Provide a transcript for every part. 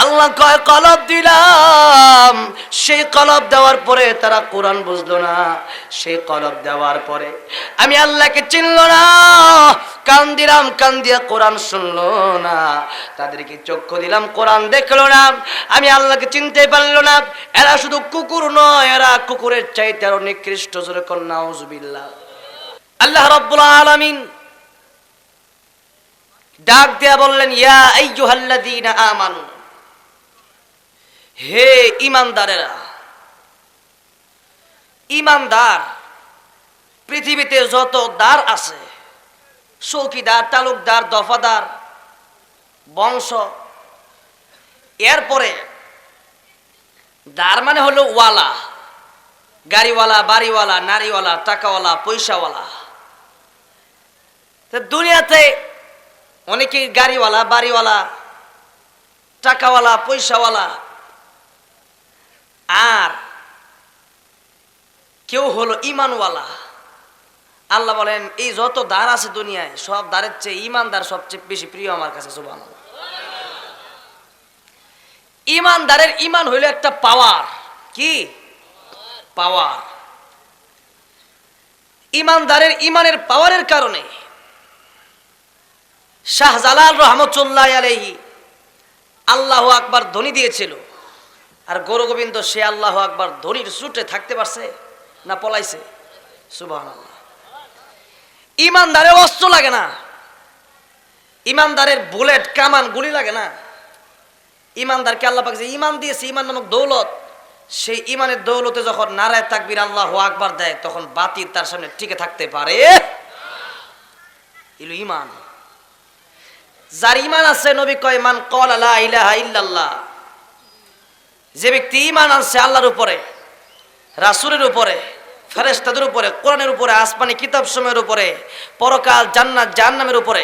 আল্লাহ কয় কলব দিলাম, সেই কলব দেওয়ার পরে তারা কোরআন বুঝলো না, সেই কলব দেওয়ার পরে আমি আল্লাহকে চিনলো না। কান দিলাম, কান দিয়ে কোরআন শুনলো না। তাদেরকে চক্ষু দিলাম, কোরআন দেখলো না, আমি আল্লাহকে চিনতে পারলো না। এরা শুধু কুকুর নয়, এরা কুকুরের চাইতে আরো নিকৃষ্ট। জোরে কোন নাউজুবিল্লাহ। আল্লাহ রাব্বুল আলামিন ডাক দিয়া বললেন, ইয়া আইয়ুহাল্লাযীনা আমানু, হে ঈমানদারেরা। ঈমানদার, পৃথিবীতে যত দার আছে, চৌকিদার, তালুকদার, দফাদার, বংশ, এরপরে দার মানে হলো ওয়ালা, গাড়িওয়ালা, বাড়িওয়ালা, নারীওয়ালা, টাকাওয়ালা, পয়সাওয়ালা। দুনিয়াতে অনেকেই গাড়িওয়ালা, বাড়িওয়ালা, টাকাওয়ালা, পয়সাওয়ালা, আর কেউ হলো ঈমানওয়ালা। আল্লাহ বলেন, এই যত দ্বার আছে দুনিয়ায়, সব দ্বারের চেয়ে ঈমানদার সবচেয়ে বেশি প্রিয় আমার কাছে। সুবহানাল্লাহ। ঈমানদারের ঈমান হইল একটা পাওয়ার। কি পাওয়ার? ঈমানদারের ঈমানের পাওয়ারের কারণে শাহজালাল রহমতুল্লাহ আলাইহি আল্লাহু আকবার ধ্বনি দিয়েছিল, আর গৌর গোবিন্দ সে আল্লাহু আকবার ধ্বনির ছুটে থাকতে পারছে না পলাইছে? সুবহানাল্লাহ। ঈমানদারের অস্ত্র লাগে না, ঈমানদারের বুলেট, কামান, গুলি লাগে না। ঈমানদারকে আল্লাহ পাক যে ঈমান দিয়েছে, ঈমান নামক দৌলত, সেই ঈমানের দৌলতে যখন নারায়ে তাকবীর আল্লাহু আকবার দেয়, তখন বাতিল তার সামনে টিকে থাকতে পারে? ইলু ঈমান। যার ঈমান আছে, নবী কয়, মান ক্বালা লা ইলাহা ইল্লাল্লাহ, যে ব্যক্তি ঈমান আনছে আল্লাহর উপরে, রাসূলের উপরে, ফেরেশতাদের উপরে, কোরআনের উপরে, আসমানি কিতাব সমূহের উপরে, পরকাল, জান্নাত, জাহান্নামের উপরে,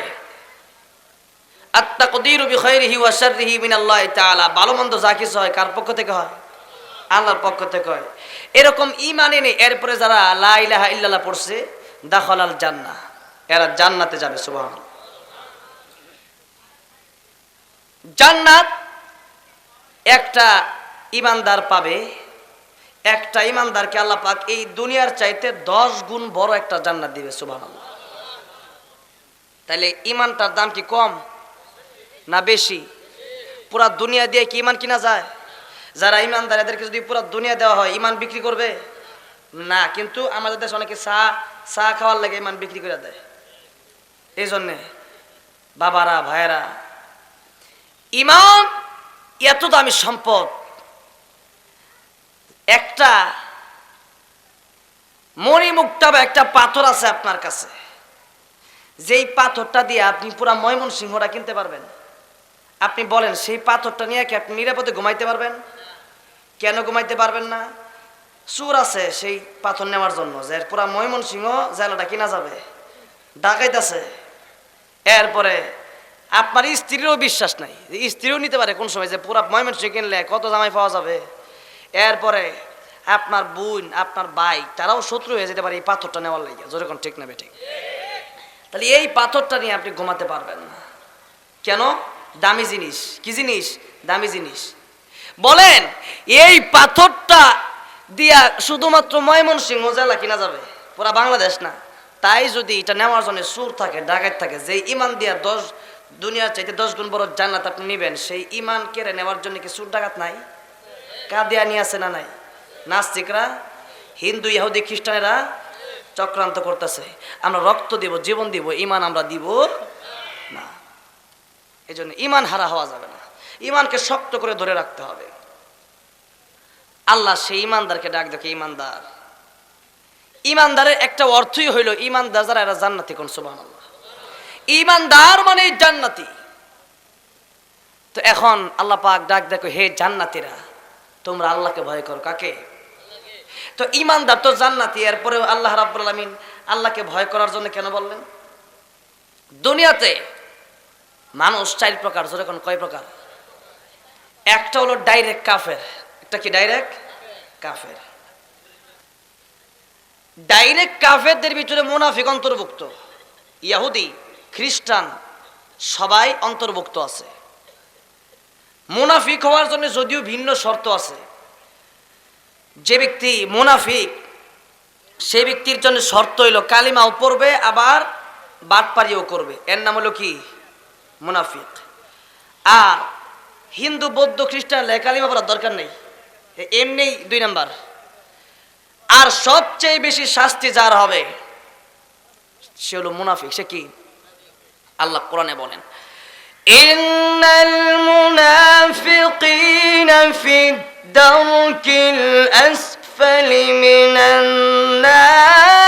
আত-তাকদীরু বিখাইরিহি ওয়া শাররিহি মিনাল্লাহি তাআলা, ভালো মন্দ যা কিছু হয় কার পক্ষ থেকে হয়? আল্লাহর পক্ষ থেকে হয়। এরকম ঈমান এনে এরপরে যারা লা ইলাহা ইল্লাল্লাহ পড়ছে, দাখালাল জান্নাহ, এরা জান্নাতে যাবে। সুবহানাল্লাহ। জান্নাত একটা ঈমানদার পাবে। একটা ঈমানদারকে আল্লাহ পাক এই দুনিয়ার চাইতে 10 গুণ বড় একটা জান্নাত দিবে। সুবহানাল্লাহ। তাহলে ঈমানটার দাম কি কম না বেশি? পুরা দুনিয়া দিয়ে কি ঈমান কিনা যায়? যারা ঈমানদার এদেরকে যদি পুরা দুনিয়া দেওয়া হয়, ঈমান বিক্রি করবে না। কিন্তু আমাদের দেশে অনেকে চা খাওয়ার লাগে ঈমান বিক্রি করে দেয়। এই জন্যে বাবারা, ভাইয়েরা, ঈমান এত দামি সম্পদ। একটা মণিমুক্তা বা একটা পাথর আছে আপনার কাছে, যেই পাথরটা দিয়ে আপনি পুরা ময়মনসিংহটা কিনতে পারবেন। আপনি বলেন, সেই পাথরটা নিয়ে কি আপনি নিরাপদে ঘুমাইতে পারবেন? কেন ঘুমাইতে পারবেন না? চোর আছে সেই পাথর নেওয়ার জন্য, যে পুরা ময়মনসিংহ জেলাটা কিনা যাবে, ডাকাইত আছে। এরপরে আপনার স্ত্রীরও বিশ্বাস নাই, স্ত্রীও নিতে পারে কোন সময়, যে পুরা ময়মনসিংহ কিনলে কত জামাই পাওয়া যাবে। এরপরে আপনার বোন, আপনার ভাই, তারাও শত্রু হয়ে যেতে পারে এই পাথরটা নেওয়ার লাগে। যেরকম ঠিক না বেঠিক? তাহলে এই পাথরটা নিয়ে আপনি ঘুমাতে পারবেন না। কেন? দামি জিনিস। কি জিনিস? দামি জিনিস। বলেন, এই পাথরটা দিয়া শুধুমাত্র ময়মনসিংহ জেলা কিনা যাবে, পুরা বাংলাদেশ না। তাই যদি এটা নেওয়ার জন্য চোর থাকে, ডাকাত থাকে, যে ঈমান দিয়া দুনিয়ার চাইতে 10 গুণ বড় জান্নাত আপনি নেবেন, সেই ঈমান কেড়ে নেওয়ার জন্য কি চোর ডাকাত নাই? কাদিয়ানি আছে না নাই? নাস্তিকরা, হিন্দু, ইহুদি, খ্রিস্টানেরা চক্রান্ত করতেছে। আমরা রক্ত দিব, জীবন দিব, ঈমান আমরা দিব না। এই জন্য ঈমান হারা হওয়া যাবে না। ঈমানকে শক্ত করে ধরে রাখতে হবে। আল্লাহ সেই ঈমানদারকে ডাক দেখে ঈমানদার। ঈমানদারের একটা অর্থই হইল ঈমানদার যারা, এরা জান্নাতি। কোন সুবহানাল্লাহ। ঈমানদার মানে জান্নাতি। তো এখন আল্লাহ পাক ডাক দেখো, হে জান্নাতীরা, তোমরা আল্লাহকে ভয় করো। কাকে? তো ঈমানদার তো জান্নাতি। এরপরে আল্লাহ রাব্বুল আলামিন আল্লাহকে ভয় করার জন্য কেন বললেন? দুনিয়াতে মানুষ 4 প্রকার। যেরকম কয় প্রকার? একটা হলো ডাইরেক্ট কাফের। একটা কি? ডাইরেক্ট কাফের। ডাইরেক্ট কাফেরদের ভিতরে মুনাফিক অন্তর্ভুক্ত, ইহুদি, খ্রিস্টান সবাই অন্তর্ভুক্ত আছে। মুনাফিক হওয়ার জন্য যদিও ভিন্ন শর্ত আছে। যে ব্যক্তি মুনাফিক সেই ব্যক্তির জন্য শর্ত হইল কালিমাও পড়বে আবার বাটপারিও করবে, এর নাম হলো কি? মুনাফিক। আর হিন্দু বৌদ্ধ খ্রিস্টান কালিমা পড়ার দরকার নেই, এমনি 2 নাম্বার। আর সবচেয়ে বেশি শাস্তি যার হবে সে হলো মুনাফিক। সে কি? আল্লাহ কোরআনে বলেন, ইন্নাল মুনাফিকিনা ফি দারকিল আসফালি মিনান নার।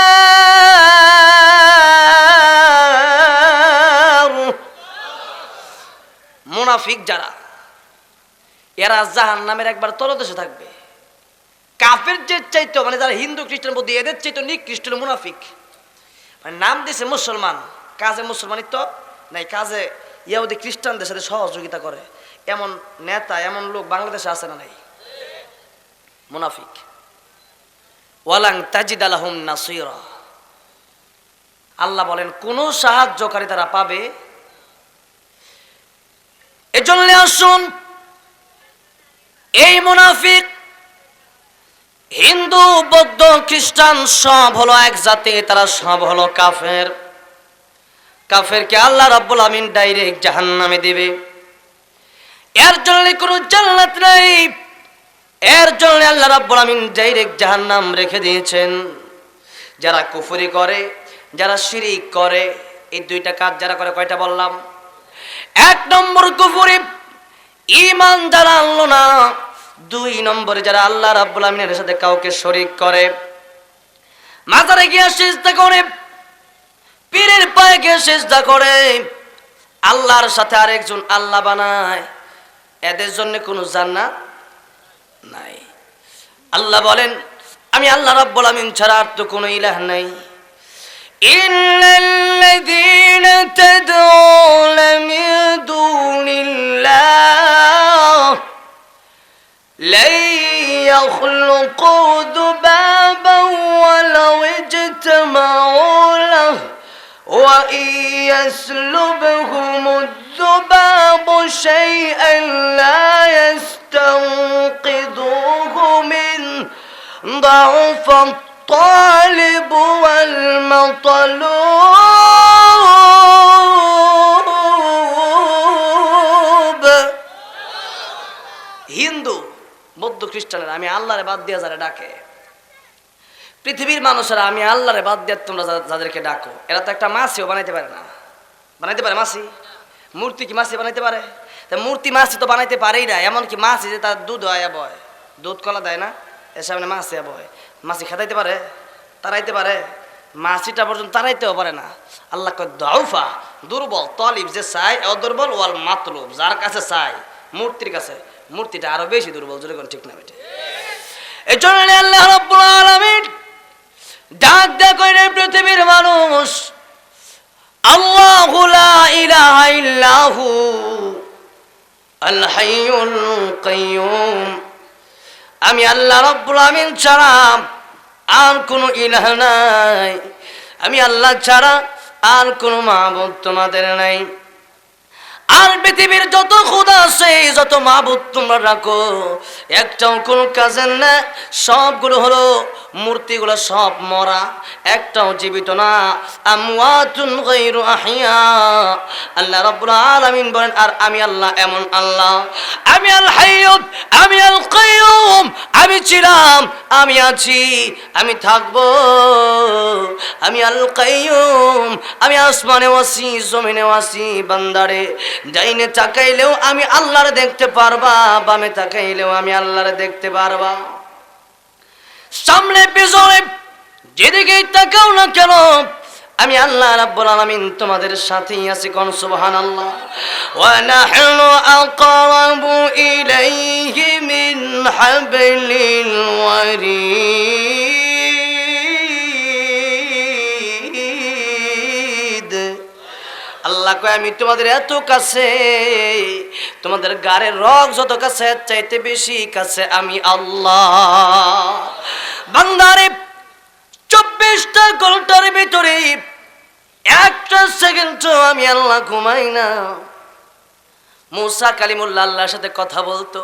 মুনাফিক যারা, এরা জাহান্নামের একবার তলদেশে থাকবে। কাফের যে চাইতো, মানে যারা হিন্দু খ্রিস্টান বৌদ্ধ এদের চাইতো নিকৃষ্ট হলো মুনাফিক। মানে নাম দিয়েছে মুসলমান, কাজে মুসলমানিত্ব নাই, কাজে ইহুদি খ্রিস্টানদের সাথে সহযোগিতা করে এমন নেতা, এমন লোক বাংলাদেশে আছে না নাই? মুনাফিক। ওয়ালাং তাজিদ লাহুম নাসীরা, আল্লাহ বলেন কোন সাহায্যকারী তারা পাবে। এজন্য আসুন, এই মুনাফিক হিন্দু বৌদ্ধ খ্রিস্টান সব হলো এক জাতি, তারা সব হলো কাফের। কাফেরকে আল্লাহ রাব্বুল আমিন ডাইরেক্ট জাহান্নামে দিবে। এর জন্য কোনো জান্নাত নাই, এর জন্য আল্লাহ রাব্বুল আমিন ডাইরেক্ট জাহান্নাম রেখে দিয়েছেন। যারা কুফরি করে, যারা শিরিক করে, এই 2টা কাজ যারা করে, কয়টা বললাম? 1 নম্বর কুফরি, ঈমান যারা আনলো না। 2 নম্বরে যারা আল্লাহ রাব্বুল আমিনের সাথে কাউকে শরীক করে, মাজারে গিয়ে সিজদা করে, পীরের পায়ে গিয়ে সিজদা করে, আল্লাহর সাথে আরেকজন আল্লাহ বানায়, এদের জন্য কোনো জান্নাত নাই। আল্লাহ বলেন আমি আল্লাহ রাব্বুল আমিন ছাড়া আর তো কোনো ইলাহ নাই। ইল্লাল্লাযীনা তাদউনা মিন দুনিল্লাহ লা ইয়াখলুকু যুবাবান ওয়ালাউ ইজতামাউ লাহু ওয়া ইয়াসলুবহুমুয যুবাবু শাইআন লা ইয়াস্তানকিযুহু মিন ضعف الطالب والمطلوب। হিন্দু বৌদ্ধ খ্রিস্টানেরা আমি আল্লাহরে বাদ দিয়া যারা ডাকে, পৃথিবীর মানুষেরা আমি আল্লাহরে বাদ দিয়া তোমরা যাদেরকে ডাকো, এরা তো একটা মাছিও বানাইতে পারে না। বানাইতে পারে মাছি? মূর্তি কি মাছি বানাইতে পারে? তা মূর্তি মাছি তো বানাইতে পারেই না। এমনকি মাছি যে তার দুধ হয় বয়, দুধ কলা দেয় না, এর সামনে মাছি বয়, মাছি খাতাইতে পারে? তারাইতে পারে? মাছিটা পর্যন্ত তারাইতেও পারে না। আল্লাহ কয় দাউফা, দুর্বল, তলিব যে চাই ও দুর্বল, ওয়াল মাতলুব যার কাছে চাই, মূর্তির কাছে, মূর্তিটা আরো বেশি দুর্বল। জোরে কোন ঠিক না বেটে? এই জন্য আল্লাহ রাব্বুল আলামিন ডাক দেয়া কইরে পৃথিবীর মানুষ, আল্লাহু লা ইলাহা ইল্লাহু আল হাইয়ুল কাইয়্যুম, আমি আল্লাহ রাব্বুল আমিন ছাড়া আর কোনো ইলাহ নাই, আমি আল্লাহ ছাড়া আর কোনো মাবুদ তোমাদের নাই। আর পৃথিবীর যত খোদা আছে, যত মাবুদ তোমরা রাখো, একটাও কোনো কাজের না, সবগুলো হলো মূর্তিগুলো, সব মরা, একটাও জীবিত না। আমওয়াতুন গায়রু আহিয়া, আল্লাহ রাব্বুল আলামিন বলেন আর আমি আল্লাহ এমন আল্লাহ, আমি আল হাইয়্যু, আমি আল কাইয়্যুম, আমি ছিলাম, আমি আছি, আমি থাকবো, আমি আল কাইয়্যুম, আমি আসমানেও আছি, জমিনেও আছি। বান্দারে ডাইনে তাকাইলেও আমি আল্লাহরে দেখতে পারবা, বামে তাকাইলেও আমি আল্লাহরে দেখতে পারবা। সামনে পিছনে যেদিকেই তাকাও না কেন আমি আল্লাহ রাব্বুল আলামিন তোমাদের সাথেই আছি। কোন সুবহানাল্লাহ। ওয়া নাহনু আকারাবু ইলাইহি মিন হাবলিল ওয়ারিদ। আল্লাহ কয় আমি তোমাদের এত কাছে, তোমাদের গাড়ের রগ যত কাছে চাইতে বেশি কাছে আমি আল্লাহ। বান্দারে 24টা ঘন্টার ভিতরে একটা সেকেন্ড আমি আল্লাহ ঘুমাই না। মুসা কালিমুল্লাহ আল্লাহর সাথে কথা বলতো।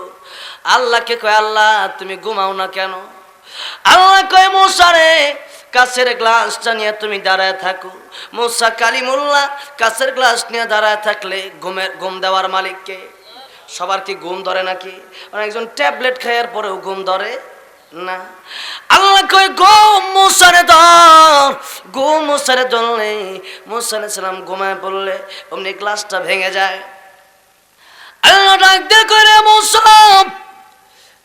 আল্লাহকে কয়, আল্লাহ তুমি ঘুমাও না কেন? আল্লাহ কয়, মুসা রে কাছের গ্লাসটা নিয়ে তুমি দাঁড়ায় থাকো। মুসা কালিমুল্লাহ কাছের গ্লাস নিয়ে দাঁড়ায় থাকলে ঘুম দেওয়ার মালিককে। সবার কি ঘুম ধরে নাকি? একজন ট্যাবলেট খাওয়ার পরেও ঘুম ধরে না। আল্লাহ কয়, ঘুম মুসারে ধর। ঘুম মুসারে ধরলে মুসা আলাইহিস সালাম ঘুমায় পড়লে অমনি গ্লাসটা ভেঙে যায়। আল্লাহ ডাক দিয়ে কয়, রে মুসা,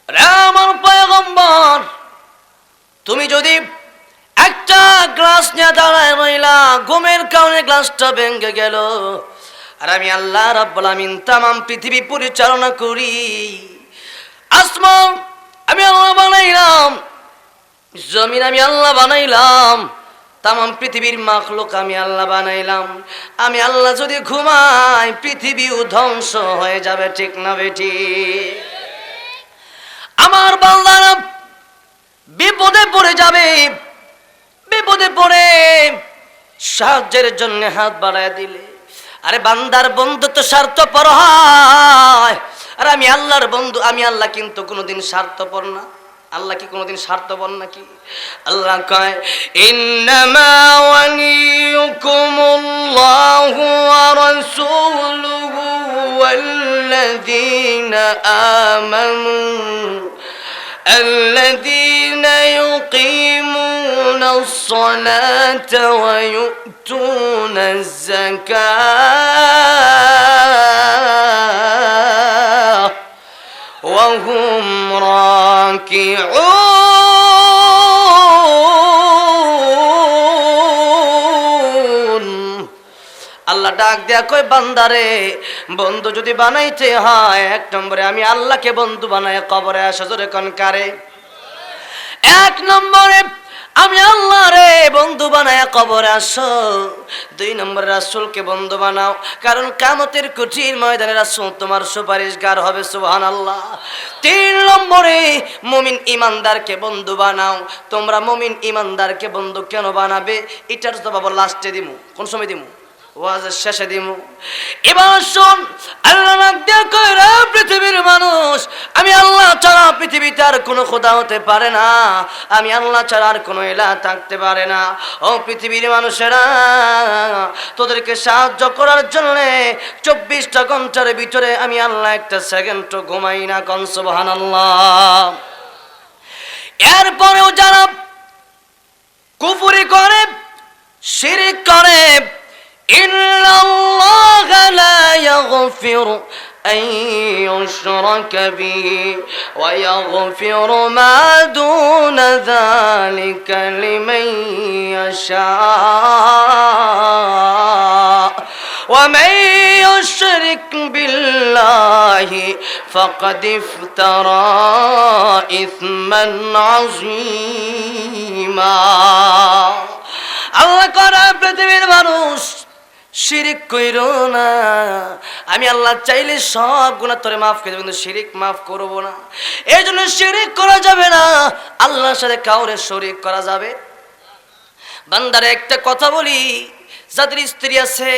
রে আমার পয়গম্বর, তুমি যদি একটা গ্লাস নিয়ে দাঁড়ায় রইলা, ঘুমের কারণে গ্লাসটা ভেঙে গেল, আর আমি আল্লাহ রাব্বুল আমিন তামাম পৃথিবী পরিচালনা করি। আসমান আমি আল্লাহ বানাইলাম, জমিন আমি আল্লাহ বানাইলাম, তামাম পৃথিবীর মাখলুক আমি আল্লাহ বানাইলাম। আমি আল্লাহ যদি ঘুমাই পৃথিবীও ধ্বংস হয়ে যাবে, ঠিক না বেটি? আমার বান্দারা বিপদে পড়ে যাবে, বিপদে পড়ে সাহায্যের জন্য হাত বাড়ায় দিলে, আরে বান্দার বন্ধু তো স্বার্থপর হয়, আর আমি আল্লাহর বন্ধু, আমি আল্লাহ কিন্তু কোনোদিন স্বার্থপর না। আল্লাহ কি কোনোদিন স্বার্থপর নাকি? আল্লাহ কয়, ইন্নামা ওয়ালিয়ুকুমুল্লাহু ওয়া রাসূলুহু ওয়াল্লাযীনা আমানু الذين يقيمون الصلاة ويؤتون الزكاة وهم راكعون। আল্লাহ ডাক দেয়া কই, বান্দারে বন্ধু যদি বানাইতে হয়, এক নম্বরে আমি আল্লাহকে বন্ধু বানায় কবরে আসো। জোরে কোন কারে? এক নম্বরে আমি আল্লাহ রে বন্ধু বানায় কবরে আসো। দুই নম্বরে রাসূলকে বন্ধু বানাও, কারণ কিয়ামতের কঠিন ময়দানে রাসূল তোমার সুপারিশগার হবে। সুবহানাল্লাহ। তিন নম্বরে মুমিন ইমানদারকে বন্ধু বানাও। তোমরা মুমিন ইমানদারকে বন্ধু কেন বানাবে? এটার জবাব লাস্টে দিমু। কোন সময় দিমু? ওয়াজের শেষে দিমু। এবার শোন, আল্লাহ নাম দিয়ে কয়, রে পৃথিবীর মানুষ, আমি আল্লাহ ছাড়া পৃথিবীতে আর কোনো খোদা হতে পারে না, আমি আল্লাহ ছাড়া আর কোনো ইলাহ থাকতে পারে না। ও পৃথিবীর মানুষেরা, তোদেরকে সাহায্য করার জন্য 24টা ঘন্টার ভিতরে আমি আল্লাহ একটা সেকেন্ডও ঘুমাই না। কোন সুবহানাল্লাহ। এরপরেও যারা কুফরি করে, শিরক করে, ইন্নাল্লাহা লা ইয়াগফিরু আন ইউশরাকা বিহি ওয়া ইয়াগফিরু মা দুনা যালিকা লিমান ইয়াশা ওয়া মান ইউশরিক বিল্লাহি ফাকাদ ইফতারা ইসমান আযীমা। আল্লাহ করা পৃথিবীর মানুষ শিরিক কইরো না। আমি আল্লাহ চাইলে সব গুনাহ তোরে মাফ করে দেব, কিন্তু শিরিক মাফ করব না। এই জন্য শিরিক করা যাবে না, আল্লাহর সাথে কাউরে শরীক করা যাবে। বান্দারে একটা কথা বলি, যাদের স্ত্রী আছে,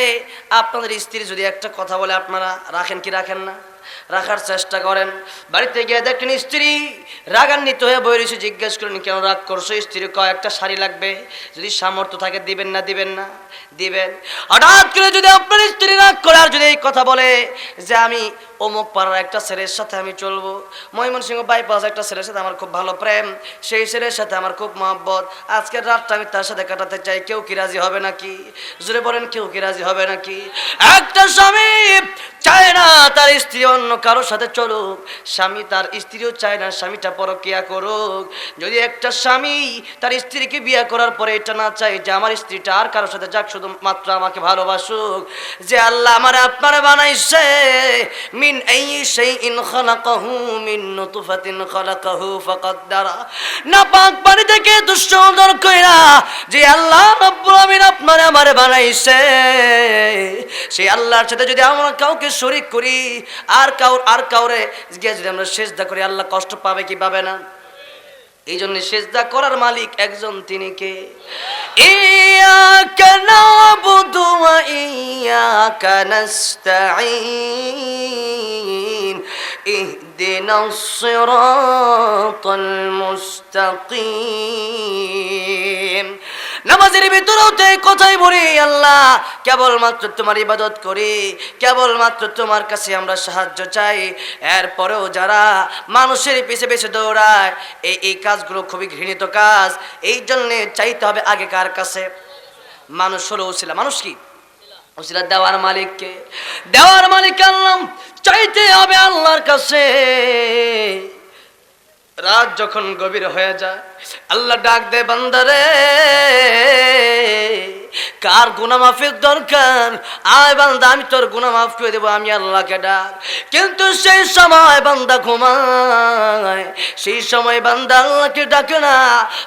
আপনাদের স্ত্রী যদি একটা কথা বলে আপনারা রাখেন কি রাখেন না? রাখার চেষ্টা করেন। বাড়িতে গিয়ে দেখেন স্ত্রী রাগান্বিত হয়ে বই রয়েছে, জিজ্ঞেস করেন কেন রাগ করছো? স্ত্রী কয় একটা শাড়ি লাগবে, যদি সামর্থ্য থাকে দিবেন না দিবেন না? দিবেন। হঠাৎ করে যদি আপনার স্ত্রী রাগ করে আর যদি এই কথা বলে যে আমি অমুক পাড়ার একটা ছেলের সাথে আমি চলবো, ময়মনসিংহ বাইপাস একটা ছেলের সাথে আমার খুব ভালো প্রেম, সেই ছেলের সাথে আমার খুব মহব্বত, আজকের রাতটা আমি তার সাথে কাটাতে চাই, কেউ কি রাজি হবে নাকি? জোরে বলেন, কেউ কি রাজি হবে নাকি? একটা স্বামী চায় না তার স্ত্রী অন্য কারোর সাথে চলুক, স্বামী তার স্ত্রীও চায় না স্বামীটা পরকিয়া করুক। যদি একটা স্বামী তার স্ত্রীকে বিয়ে করার পরে এটা না চায় যে আমার স্ত্রীটা আর কারোর সাথে যাক, শুধুমাত্র আমাকে ভালোবাসুক, যে আল্লাহ আমারে আপনারে বানাইছে, মিন আইয়ি শাইইন খালাকাহু মিন নুতফাতিন খালাকাহু ফাকাদ্দারা, নাপাক পানি থেকে দুঃসন্দর কইরা যে আল্লাহ রব্বুল আমিন আপনারে আমারে বানাইছে, সেই আল্লাহর সাথে যদি আমরা কাউকে শরীক করি আর কাউরে গিয়ে যদি আমরা সিজদা করি, আল্লাহ কষ্ট পাবে কি পাবে না? এই জন্য সিজদা করার মালিক একজন, তিনি কে? ইয়াকা নাবুদু ওয়া ইয়াকা নাস্তাঈন ইহদিনাস সিরাতাল মুস্তাকিম। নামাজের ভিতরেও তো এই কথাই বলি, আল্লাহ কেবলমাত্র তোমার ইবাদত করি, কেবলমাত্র তোমার কাছে আমরা সাহায্য চাই। এরপরেও যারা মানুষের পিছে পিছে দৌড়ায়, এই কাজগুলো খুবই ঘৃণিত কাজ। এই জন্যে চাইতে হবে আগে কার কাছে? মানুষ হলো উসিলা। মানুষ কি? উসিলা দেওয়ার মালিককে। দেওয়ার মালিক আল্লাহ, চাইতে হবে আল্লাহর কাছে। রাত যখন গভীর হয়ে যায়, আল্লাহ ডাক দে, বান্দারে কার গুনাহ মাফের দরকার? আয় বান্দা, আমি তোর গুনাহ মাফ করে দেবো, আমি আল্লাহকে ডাক। কিন্তু সেই সময় বান্দা ঘুমায়, সেই সময় বান্দা আল্লাহকে ডাকে না।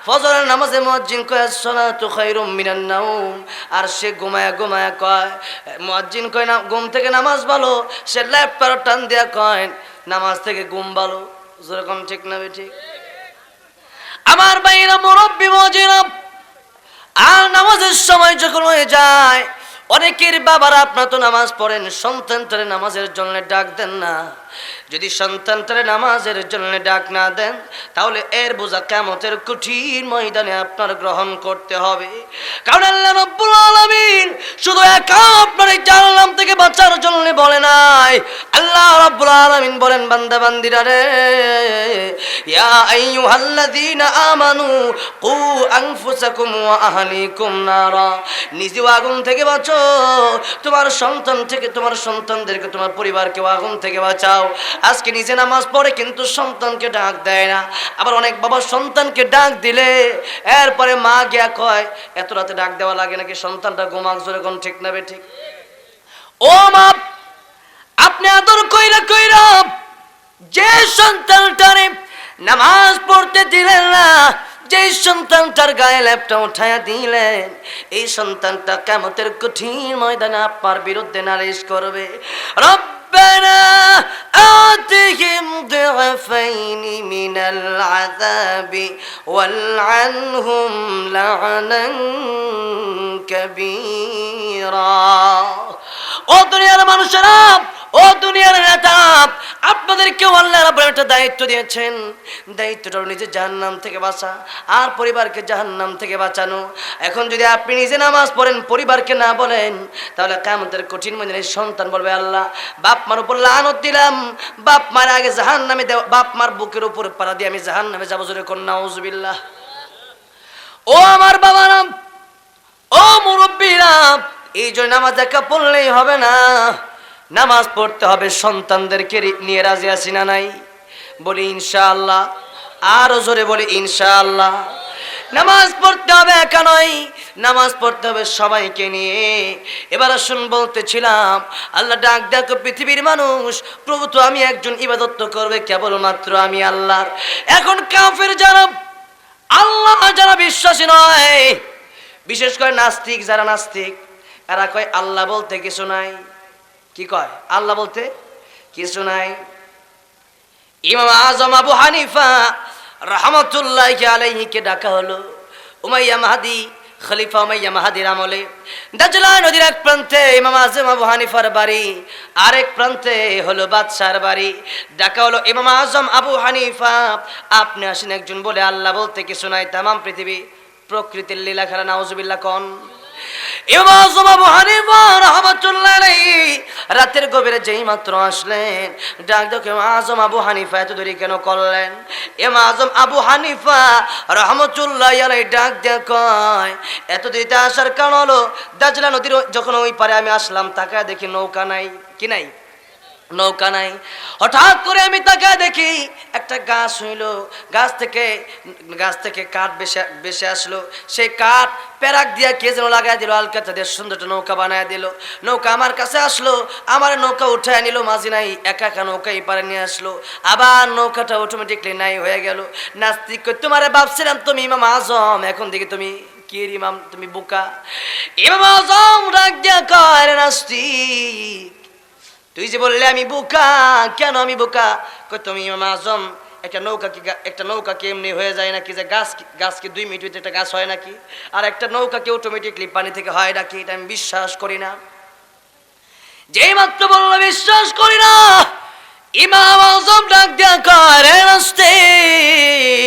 ফজরের নামাজে মুয়াজ্জিন কয় আসসালাতু খায়রুম মিনান নাওম, আর সে ঘুমায় ঘুমায় কয়, মুয়াজ্জিন কয় না ঘুম থেকে নামাজ ভালো, সে ল্যাপটপ টান দিয়া কয় নামাজ থেকে ঘুম ভালো। যেরকম ঠিক না ঠিক? আমার ভাইরা, মুরব্বি মুয়াজ্জিন, আর নামাজের সময় যখন হয়ে যায়, অনেকের বাবারা আপনারা তো নামাজ পড়েন, সন্তানটারে নামাজের জন্য ডাক দেন না। যদি সন্তানটারে নামাজের জন্য ডাক না দেন, তাহলে এর বোঝা কিয়ামতের কঠিন ময়দানে আপনার গ্রহণ করতে হবে। কারণ আল্লাহ রাব্বুল আলামিন শুধু একা আপনার এই জাহান্নাম থেকে বাঁচার জন্য বলে নাই। আল্লাহ রাব্বুল আলামিন বলেন, বান্দা বান্দিরা রে, ইয়া আইয়ুহাল্লাযীনা আমানু কু আনফুসাকুম ওয়া আহলিকুম নারা, নিজেও আগুন থেকে বাঁচো, তোমার সন্তান থেকে, তোমার সন্তানদেরকে, তোমার পরিবারকে আগুন থেকে বাঁচাও। আজকে নিজে নামাজ পড়ে কিন্তু সন্তানকে ডাক দেয় না। আবার অনেক বাবা সন্তানকে ডাক দিলে এরপরে মা গিয়া কয়, এত রাতে ডাক দেওয়া লাগে নাকি, সন্তানটা ঘুমাক। জোরে কোন ঠিক না ঠিক? ও মা, আপনি আদর কইরা কইরা যে সন্তানটারে নামাজ পড়তে দিলেন না, যে সন্তানটার গায়ে ল্যাপটা উঠাইয়া দিলেন, এই সন্তানটা কিয়ামতের কঠিন ময়দানে আপনার বিরুদ্ধে নালিশ করবে। ربنا آتهم ضعفين من العذاب والعنهم لعنا كبيرا। ও দুনিয়ার মানুষেরা, ও দুনিয়ার নেতা, আপনাদেরকে আল্লাহ রাব্বুল একটা দায়িত্ব দিয়েছেন। দায়িত্বটা নিজে জাহান্নাম থেকে বাঁচা আর পরিবারকে জাহান্নাম থেকে বাঁচানো। এখন যদি আপনি নিজে নামাজ পড়েন, পরিবারকে না বলেন, তাহলে কিয়ামতের কঠিন ময়দানে সন্তান বলবে, আল্লাহ বাপ মার উপর লানত দিলাম, বাপ মার আগে জাহান্নামে দেব, বাপ মার বুকের উপর পাড়া দিয়ে আমি জাহান্নামে যাবো। জোরে কোন নাউজুবিল্লাহ। ও আমার বাবারা, ও মুরব্বীরা, এই জন্য নামাজ একা পড়লেই হবে না, নামাজ পড়তে হবে সন্তানদেরকে নিয়ে। রাজি আছি না নাই? বলি ইনশাআল্লাহ। আরো জোরে বলি ইনশাআল্লাহ। নামাজ পড়তে হবে একা নয়, নামাজ পড়তে হবে সবাইকে নিয়ে। এবার আসুন, বলতেছিলাম আল্লাহ ডাক দেখো পৃথিবীর মানুষ, প্রভু তো আমি একজন, ইবাদত তো করবে কেবলমাত্র আমি আল্লাহর। এখন কাফের যারা, আল্লাহ যারা বিশ্বাসী নয়, বিশেষ করে নাস্তিক যারা, নাস্তিক এরা কয় আল্লাহ বলতে কিছু নাই। কি কয়? আল্লাহ বলতে কিছু নাই। ইমাম আজম আবু হানিফা রাহমাতুল্লাহি আলাইহিকে ডাকা হলো। উমাইয়া মাহদি, খলিফা উমাইয়া মাহদির আমলে দাজলা নদীর এক প্রান্তে ইমাম আজম আবু হানিফার বাড়ি, আরেক প্রান্তে হলো বাদশার বাড়ি। ডাকা হলো, ইমাম আজম আবু হানিফা আপনি আসেন, একজন বলে আল্লাহ বলতে কিছু নাই, তামাম পৃথিবী প্রকৃতির লীলা খেলা। নাউজুবিল্লাহ কোন? ইমাম আজম আবু হানিফা রাহমাতুল্লাহি আলাইহি রাতের গভীরে যেই মাত্র আসলেন, ডাক দেখে ইমাম আজম আবু হানিফা এত দেরি কেন করলেন? ইমাম আজম আবু হানিফা রাহমাতুল্লাহি আলাইহি ডাক দিয়ে কয়, এত দেরিতে আসার কারণ হলো দাজলা নদীর যখন ওই পারে আমি আসলাম, তাকায় দেখি নৌকা নাই। কি নাই? নৌকা নাই। হঠাৎ করে আমি তাকায় দেখি একটা গাছ হইল, গাছ থেকে কাঠ বেশে আসলো। সেই কাঠ প্যারাক দিয়া কে যেন লাগাই দিল, আলকাতা দিয়ে সুন্দর একটা নৌকা বানায় দিল। নৌকা আমার কাছে আসলো, আমার নৌকা উঠায় নিল, মাঝি নাই, একা একা নৌকা এই পারে নিয়ে আসলো। আবার নৌকাটা অটোমেটিকলি নাই হয়ে গেল। নাস্তিক তোমারে ভাবছিলাম তুমি ইমাম আজম, এখন দেখি তুমি কি ইমাম, তুমি বোকা। ইমাম আজম ডাক দিয়া কয়, নাস্তিক তুই যে বললে আমি বোকা, কেন আমি বোকা? কই তুমি ইমাম আজম একটা নৌকা কি এমনি হয়ে যায় নাকি, যে গাছ কি 2 মিনিট একটা গাছ হয় নাকি, আর একটা নৌকা কি অটোমেটিকলি পানি থেকে হয় নাকি? এটা আমি বিশ্বাস করি না। যেই মাত্র বলল বিশ্বাস করি না, ইমাম আযম ডাক দিয়া করে নাস্তিক,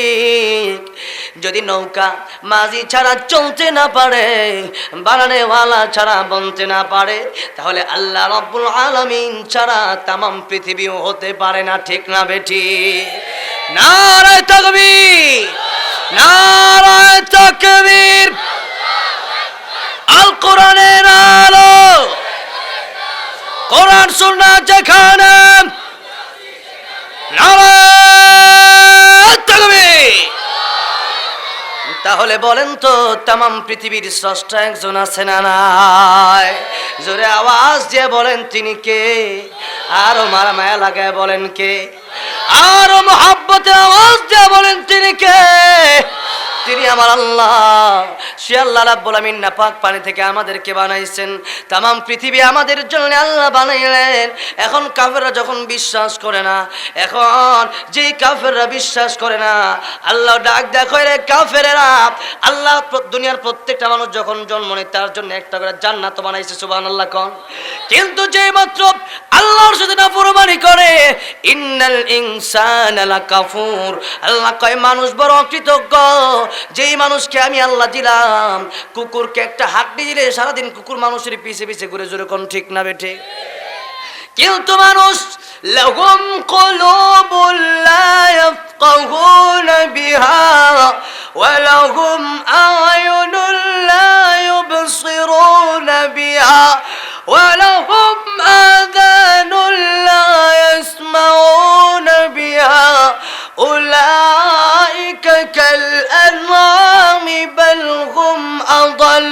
যদি নৌকা মাঝি ছাড়া চলতে না পারে, বানানেওয়ালা ছাড়া বলতে না পারে, তাহলে আল্লাহ রাব্বুল আলামিন ছাড়া তামাম পৃথিবীও হতে পারে না। ঠিক না বেঠি? নারে তাকবীর, নারে তাকবীর। আল কোরআনের আলো, কোরআন সুন্নাহ যেখানে, নারে তাকবীর। তাহলে বলেন তো, তামাম পৃথিবীর স্রষ্টা একজন আছে না নাই? জোরে আওয়াজ দিয়ে বলেন তিনি কে? আরো মায়া লাগায় বলেন কে? আরো মহব্বতে আওয়াজ দিয়ে বলেন তিনি কে? তিনি আমার আল্লাহ। সে আল্লাহ রাব্বুল আমিন নাপাক পানি থেকে আমাদেরকে বানাইছেন, তামাম পৃথিবী আমাদের জন্য আল্লাহ বানাইলেন। এখন কাফেররা যখন বিশ্বাস করে না, এখন যেই কাফেররা বিশ্বাস করে না, আল্লাহ ডাক দেখো রে কাফেরেরা, আল্লাহ দুনিয়ার প্রত্যেকটা মানুষ যখন জন্ম নেয় তার জন্য একটা করে জান্নাত বানাইছে, সুবহানাল্লাহ কোন। কিন্তু যেই মাত্র আল্লাহর সাথে নাফরমানি করে, ইন্নাল ইনসানা লাকাফুর, আল্লাহ কয় মানুষ বড় অকৃতজ্ঞ। যেই মানুষকে আমি আল্লাহ দিলাম, কুকুরকে একটা হাড্ডি দিলে সারাদিন কুকুর মানুষের পিছে পিছে ঘুরে, জোরে কোন ঠিক না বেঠে? কিন্তু মানুষ লাহুম কুলুবুল লা ইয়াফকাহুনা বিহা ওয়া লাহুম আ'য়ুনুল লা ইউবসিরুনা বিহা ওয়া লাহুম আযানুল লা ইয়াসমাউনা বিহা উলাইকা কাল আনআমি বাল হুম আদাল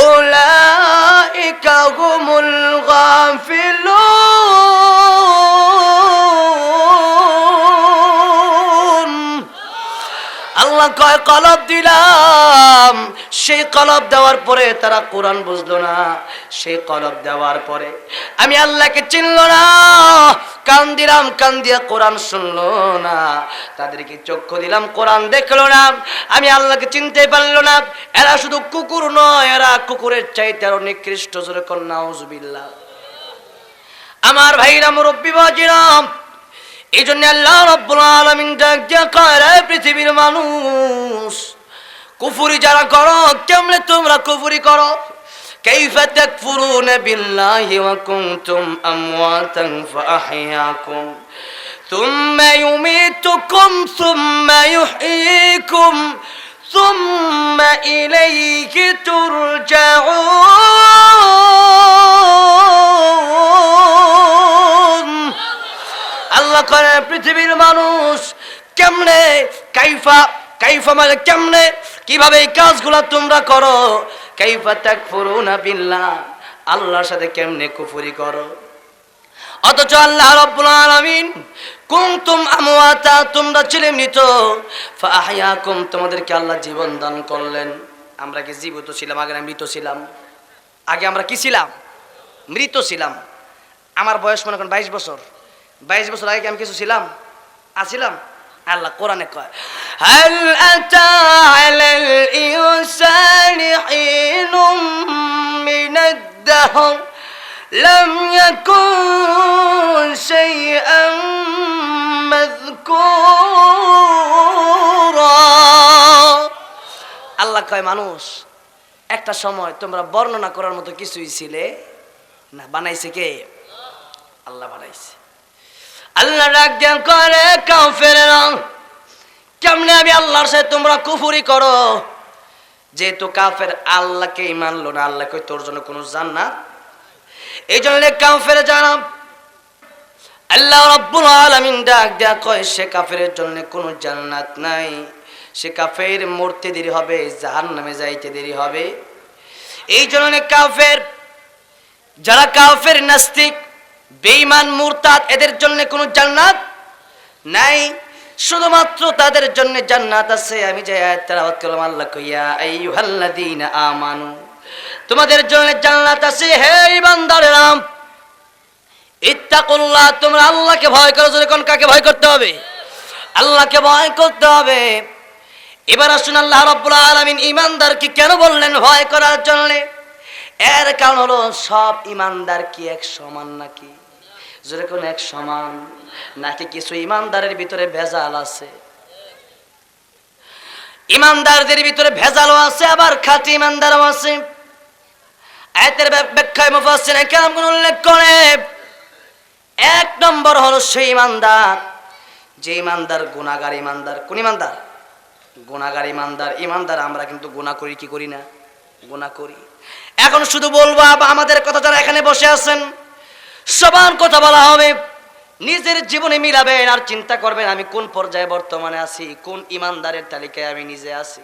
উলাইকা হুমুল গাফিলুন। আল্লাহ কয় কলব দিলাম, সেই কলব দেওয়ার পরে তারা কোরআন বুঝলো না, সেই কলব দেওয়ার পরে আমি আল্লাহকে চিনলো না। কান দিলাম, কান দিয়া কোরআন শুনলো না। তাদেরকে চক্ষু দিলাম, কোরআন দেখলো না, আমি আল্লাহকে চিনতে পারলো না। এরা শুধু কুকুর নয়, এরা কুকুরের চাইতে আরো নিকৃষ্ট। জোরে কোন নাউজুবিল্লাহ। আমার ভাইরা, মুরব্বী বাজিরা, এই জন্য আল্লাহ রাব্বুল আলামিন ডাক দিয়া কয়, পৃথিবীর মানুষ, কুফরি যারা করো, কেমনে তোমরা কুফরি করো? কাইফা তাকফুরুনা বিল্লাহি ওয়া কুনতুম আমওয়াতান ফাআহইয়াকুম সুম্মা ইউমীতুকুম সুম্মা ইউহয়ীকুম সুম্মা ইলাইহি তুরজাউন। আল্লাহ করে পৃথিবীর মানুষ কেমনে, কাইফা মানে কেমনে, কিভাবে এই কাজগুলা তোমরা করো? কাইফা তাকফুরুনা বিল্লাহ, আল্লাহর সাথে কেমনে কুফরি করো? অথচ আল্লাহ রাব্বুল আলামিন কুনতুম আমওয়াতা, তোমরা ছিলে মৃত, ফাআহইয়াকুম, তোমাদেরকে আল্লাহ জীবন দান করলেন। আমরা কি জীবিত ছিলাম? আগে মৃত ছিলাম। আগে আমরা কি ছিলাম? মৃত ছিলাম। আমার বয়স মনে করেন 22 বছর। 22 বছর আগে আমি কিছু ছিলাম? আছিলাম? আল্লাহ কোরআনে কয়, হাল আতা আলাল ইনসানি হিনুম মিনাদ দাহর লাম ইয়াকুন শাইআন মাযকুরা। আল্লাহ কয়, মানুষ একটা সময় তোমরা বর্ণনা করার মতো কিছুই ছিলে না। বানাইছে কে? আল্লাহ বানাইছে। আল্লাহ ডাক দেন করে, কাফেররা, কেমনে আমি আল্লাহর সাথে তোমরা কুফরি করো? যেহেতু কাফের আল্লাহকে মানলো না, আল্লাহ কই তোর জন্য কোনো জান্নাত। এই জন্য কাফের যারা, আল্লাহ রাব্বুল আলামিন ডাক দেয়া কয়, সে কাফেরের জন্য কোনো জান্নাত নাই। সে কাফের মরতে দেরি হবে, জাহান্নামে যাইতে দেরি হবে। এই জন্য কাফের, যারা কাফের, নাস্তিক, বেঈমান, মুরতাদ, এদের জন্য কোনো জান্নাত নাই। শুধুমাত্র তাদের জন্য জান্নাত আছে। আমি যে আয়াত তেলাওয়াত করলাম, আল্লাহ কইয়া আইয়ুহাল্লাযীনা আমানু, তোমাদের জন্য জান্নাত আছে। হে ঈমানদারেরা, ইত্তাকুল্লাহ, তোমরা আল্লাহকে ভয় করো। জোরে কোন, কাকে ভয় করতে হবে? আল্লাহকে ভয় করতে হবে। এবার আসুন আল্লাহ রাব্বুল আলামিন ঈমানদারকে কেন বললেন ভয় করার জন্য? এর কারণ হলো সব ঈমানদার কি এক সমান নাকি? জোরে কোন এক সমান নাকি কিছু ঈমানদারের ভিতরে ভেজাল আছে? ঈমানদারদের ভিতরে ভেজালও আছে, আবার খাঁটি ঈমানদারও আছে। আয়াতের ব্যাখ্যায় মুফাসসিরিন কেরামগণ উল্লেখ করে, এক নম্বর হলো সেই ঈমানদার যে ঈমানদার গুনাহগার ঈমানদার। কোন ঈমানদার? গুনাহগার ঈমানদার। ঈমানদার আমরা কিন্তু গুনাহ করি কি করি না? গুনাহ করি। এখন শুধু বলবো আমাদের কথা, যারা এখানে বসে আছেন সবার কথা বলা হবে। নিজের জীবনে মিলাবেন আর চিন্তা করবেন আমি কোন পর্যায়ে বর্তমানে আছি, কোন ঈমানদারের তালিকায় আমি নিজে আছি।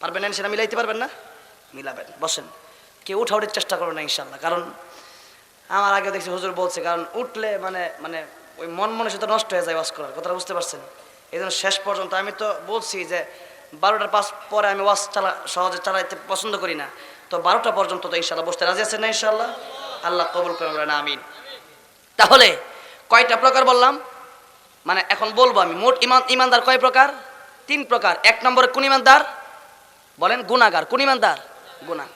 পারবেন না সেটা মিলাইতে পারবেন না? মিলাবেন। বসেন, কেউ উঠাউটির চেষ্টা করবেন না ইনশাল্লাহ। কারণ আমার আগে দেখছি হুজুর বলছে, কারণ উঠলে মানে ওই মনে সাথে নষ্ট হয়ে যায় ওয়াজ করার কথাটা, বুঝতে পারছেন? এই জন্য শেষ পর্যন্ত আমি তো বলছি যে 12টার পাঁচ পরে আমি ওয়াজ সহজে চালাইতে পছন্দ করি না, তো 12টা পর্যন্ত তো ইনশাল্লাহ বসতে রাজি আছেন না? ইনশাল্লাহ আল্লাহ কবুল করেন, আমিন। তাহলে কয়টা প্রকার বললাম? মানে এখন বলবো আমি মোট ঈমানদার কয় প্রকার? 3 প্রকার। 1 নম্বরে কোন ঈমানদার? বলেন গুনাহগার। কোন ঈমানদার? গুনাহ।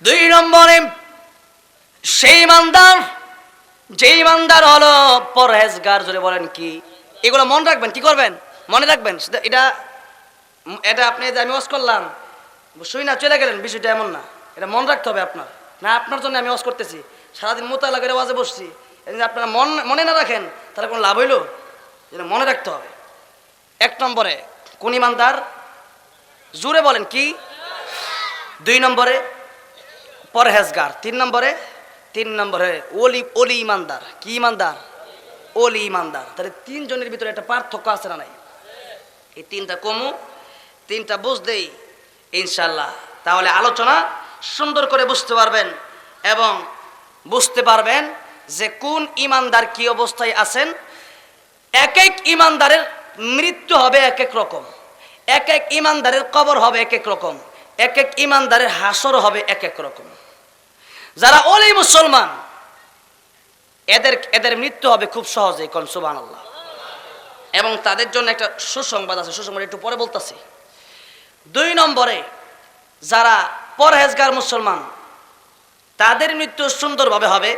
2 নম্বরে সেই ঈমানদার যে ঈমানদার হলো পরহেজগার। জোরে বলেন কি? এগুলো মনে রাখবেন। কি করবেন? মনে রাখবেন। এটা আপনি যে আমি ওয়াজ করলাম শুই না চলে গেলেন, বিষয়টা এমন না। এটা মনে রাখতে হবে আপনার। না আপনার জন্য আমি ওয়াজ করতেছি, সারাদিন মোতালা করে ওয়াজে বসছি, আপনারা মনে না রাখেন তাহলে কোনো লাভ হইল? এটা মনে রাখতে হবে। 1 নম্বরে কোন ঈমানদার? জোরে বলেন কি? 2 নম্বরে পরহেজগার। 3 নম্বরে ওলি ঈমানদার। কি ঈমানদার? ওলি ঈমানদার। তাহলে 3 জনের ভিতরে একটা পার্থক্য আছে না নাই? এই 3টা কমু, 3টা বুঝলেই ইনশাল্লাহ তাহলে আলোচনা সুন্দর করে বুঝতে পারবেন এবং বুঝতে পারবেন যে কোন ঈমানদার কি অবস্থায় আছেন। এক এক ঈমানদারের মৃত্যু হবে এক এক রকম, এক এক ঈমানদারের কবর হবে এক এক রকম, এক এক ঈমানদারের হাসর হবে এক এক রকম। যারা ওলি মুসলমান এদের মৃত্যু হবে খুব সহজেই, কোন সুবহানাল্লাহ। এবং তাদের জন্য একটা সুসংবাদ আছে, সুসংবাদ একটু পরে বলতেছি। 2 নম্বরে যারা পরহেজগার মুসলমান তাদের মৃত্যু সুন্দরভাবে হবে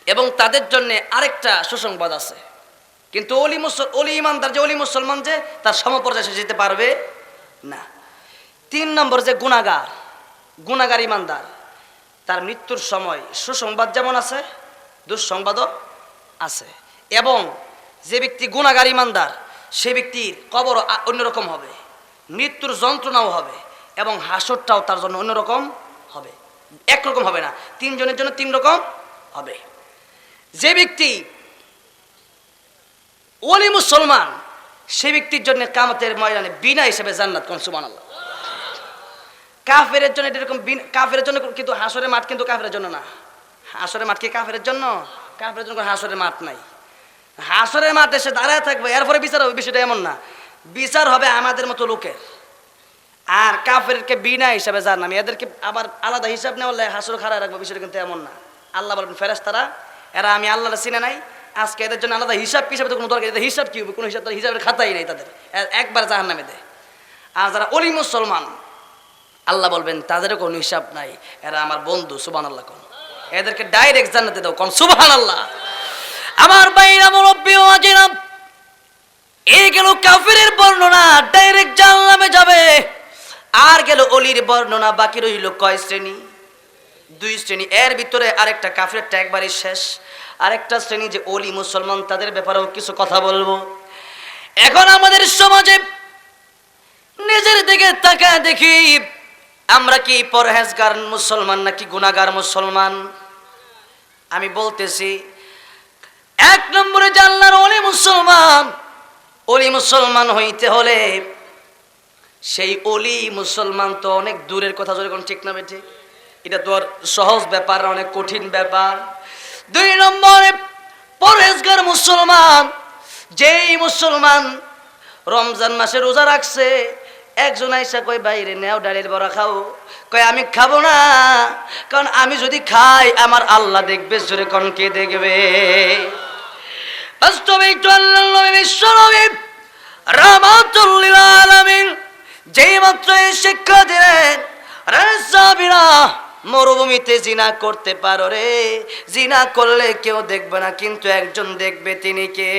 এবং তাদের জন্য আরেকটা সুসংবাদ আছে। কিন্তু ওলি ঈমানদার যে ওলি মুসলমান যে তার সমপর্যায়ে সে যেতে পারবে না। 3 নম্বর যে গুনাহগার ঈমানদার, তার মৃত্যুর সময় সুসংবাদ যেমন আছে দুঃসংবাদও আছে। এবং যে ব্যক্তি গুনাহগার ঈমানদার সে ব্যক্তির কবর অন্যরকম হবে, মৃত্যুর যন্ত্রণাও হবে এবং হাসরটাও তার জন্য অন্যরকম হবে, একরকম হবে না। 3 জনের জন্য 3 রকম হবে। যে ব্যক্তি ওলি মুসলমান সে ব্যক্তির জন্য কিয়ামতের ময়দানে বিনা হিসেবে জান্নাত। কোন সুবহানাল্লাহ। কাফেরের জন্য এরকম, কাফেরের জন্য কিন্তু হাসরের মাঠ কিন্তু কাফেরের জন্য না। হাসরের মাঠ কি কাফেরের জন্য? কাফেরের জন্য হাসরের মাঠ নাই। হাসরের মাঠে সে দাঁড়ায় থাকবে, এরপরে বিচার হবে। বিষয়টা এমন না, বিচার হবে আমাদের মতো লোকের। আর কাফেরকে বিনা হিসাবে জান্নাত, এদেরকে আবার আলাদা হিসাব নেওয়া হলে হাসর খাড়া রাখবো। বিষয়টা কিন্তু এমন না। আল্লাহ বলবেন ফেরেশতারা এরা আমি আল্লাহর চিনে নাই, আজকে এদের জন্য আলাদা হিসাব হিসাবে তো কোনো দরকার। এদের হিসাব কি হবে? কোনো হিসাব, হিসাবের খাতাই নেই তাদের, একবার জাহান্নামে দেয়। আর যারা ওলি মুসলমান আল্লাহ বলবেন তাদেরও কোনো হিসাব নাই, এরা আমার বন্ধু। সুবহানাল্লাহ। কোন এদেরকে ডাইরেক্ট জান্নাতে দাও। কোন সুবহানাল্লাহ। আমার ভাইরা মুরব্বি ও আজিরা, এই গেল কাফেরের বর্ণনা, ডাইরেক্ট জাহান্নামে যাবে। আর গেল ওলির বর্ণনা, বাকি রইল কয় শ্রেণী? 2 শ্রেণী। এর ভিতরে আরেকটা কাফেরটা একবারই শেষ। আরেকটা শ্রেণী যে ওলি মুসলমান, তাদের ব্যাপারেও কিছু কথা বলবো। এখন আমাদের সমাজে নিজের দিকে তাকায় দেখি আমরা কি পরহেজগার মুসলমান নাকি গুনাহগার মুসলমান? আমি বলতেছি 1 নম্বরে যে আল্লাহর ওলি মুসলমান হইতে হলে সেই ওলি মুসলমান তো অনেক দূরের কথা, যদি কোনো ঠিক না বেঠে, এটা তো আর সহজ ব্যাপার, অনেক কঠিন ব্যাপার। 2 নম্বরে পরহেজগার মুসলমান, যেই মুসলমান রমজান মাসে রোজা রাখছে, একজন আইসা কই বাইরে নেও ডালের বড়া খাও, কয় আমি খাবো না, কারণ আমি যদি খাই আমার আল্লাহ দেখবে। জোরে কোন কে দেখবে? বাস্তবে একটু আল্লাহ নবী বিশ্বনবী রাহমাতুল লিল আলামিন যেই মাত্র এই শিক্ষা দিলেন, রে সাহাবীরা মরুভূমিতে জিনা করতে পারো রে, জিনা করলে কেউ দেখবে না কিন্তু একজন দেখবে, তিনি কে?